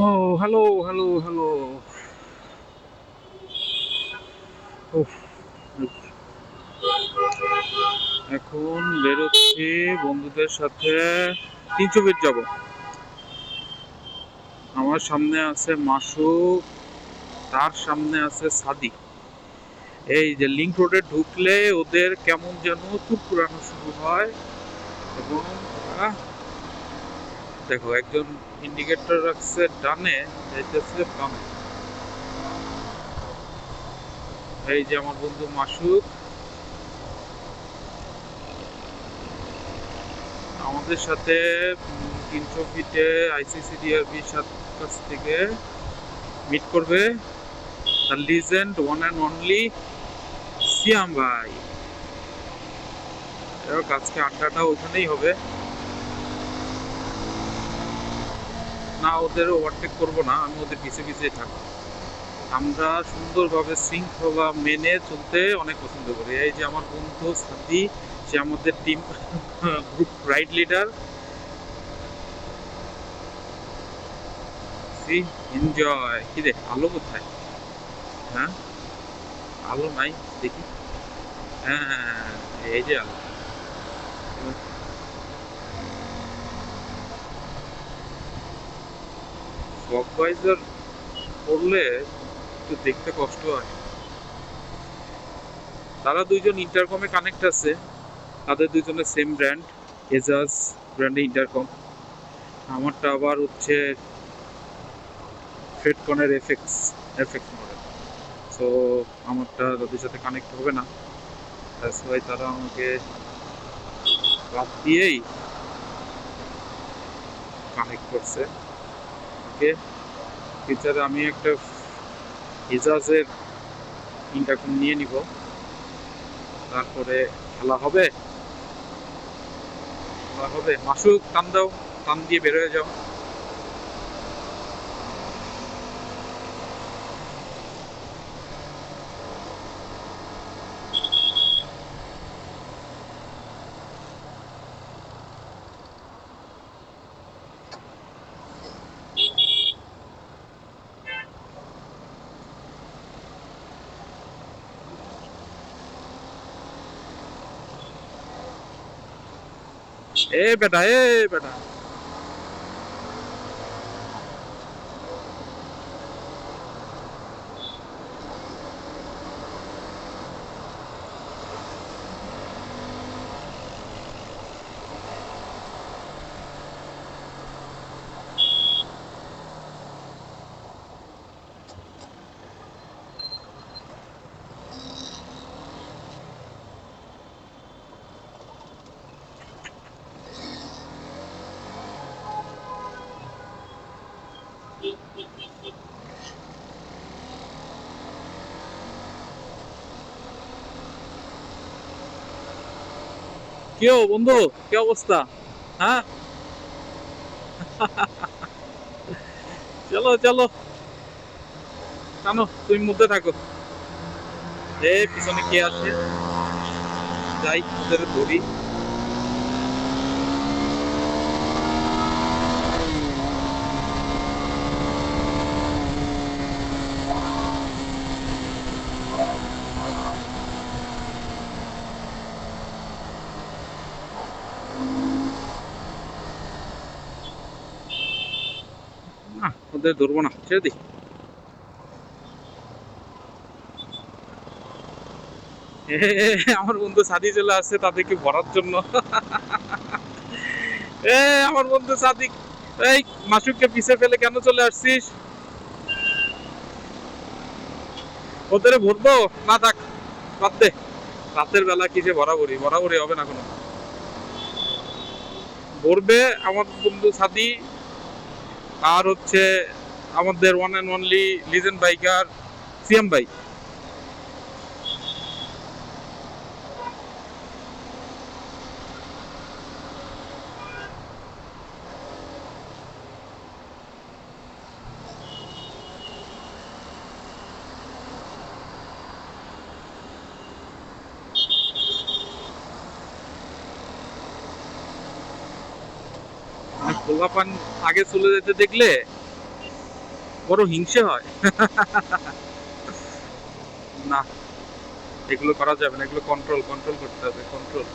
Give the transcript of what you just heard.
ও hello, hello, hello. উফ! এখন বেরোচ্ছি বন্ধুদের সাথে ৩০০ ফিট যাব। আমার সামনে আছে মাসুক, তার সামনে আছে সাদিক। এই যে লিংক রোডে ঢুকলে ওদের কেমন যেন কুরকুরানো শুরু হয় এবং ওরা দেখো একজন ইন্ডিকেটর রাখছে ডানে, যাইতেছে বামে। এই যে আমার বন্ধু মাসুক আমাদের সাথে ৩০০ ফিটে আইসিসিডিআরবির কাছ থেকে মিট করবে the legend one and only Siam ভাই। এবার আজকে আড্ডাটা ওইখানেই হবে। না, ওদের ওভারটেক করবো না, আমি ওদের পিছিয়ে পিছিয়ে থাকবো। আমরা সুন্দরভাবে শৃঙ্খলা মেনে চলতে অনেক পছন্দ করি। এই যে আমার বন্ধু সাথী, সে আমাদের টিম গ্রুপ রাইড লিডার। সি এনজয়। কি রে, আলো কোথায়? হ্যাঁ, আলো নাই, দেখি। হ্যাঁ হ্যাঁ হ্যাঁ, এই যে আলো। ফগ ভাইজার পড়লে একটু দেখতে কষ্ট হয়। তারা দুইজন ইন্টারকমে কানেক্ট আছে, তাদের দুইজনের সেম ব্র্যান্ড, এজাজ ব্র্যান্ডে ইন্টারকম। আমারটা আবার হচ্ছে ফেডকনের এফএক্স এফএক্স মডেল। সো আমারটা তাদের সাথে কানেক্ট হবে না, দ্যাটস ওয়াই তারা আমাকে বাদ দিয়েই কানেক্ট করছে। ওকে, ফিউচারে আমি একটা এজাজের ইন্টারকম নিয়ে নিব, তারপরে খেলা হবে। খেলা হবে। মাসুক টান দাও, টান দিয়ে বের হয়ে যাও। এ বেটা, এ বেটা। কি বন্ধু, কি অবস্থা? হ্যাঁ, চলো চলো, টানো, তুমি মধ্যে থাকো। এ পিছনে কে আসে, যাই ওদের ধরি। না, ওদের ধরবো না, ছেড়ে দিই। এ, আমার বন্ধু সাদি চলে আসছে তাদেরকে ভরার জন্য। এ আমার বন্ধু সাদিক, এই মাসুককে পিছে ফেলে কেন চলে আসছিস? ওদের ভরবো? না থাক, বাদ দে। রাতের বেলা কিসে ভরাভরি, ভরাভরি হবে না কোনো। ভরবে আমার বন্ধু সাদি, আর হচ্ছে আমাদের one and only legend biker CM ভাই। পোলাপান আগে চলে যেতে দেখলে বড় হিংসে হয়। না, এগুলো করা যাবে না, এগুলো কন্ট্রোল কন্ট্রোল করতে হবে, কন্ট্রোল।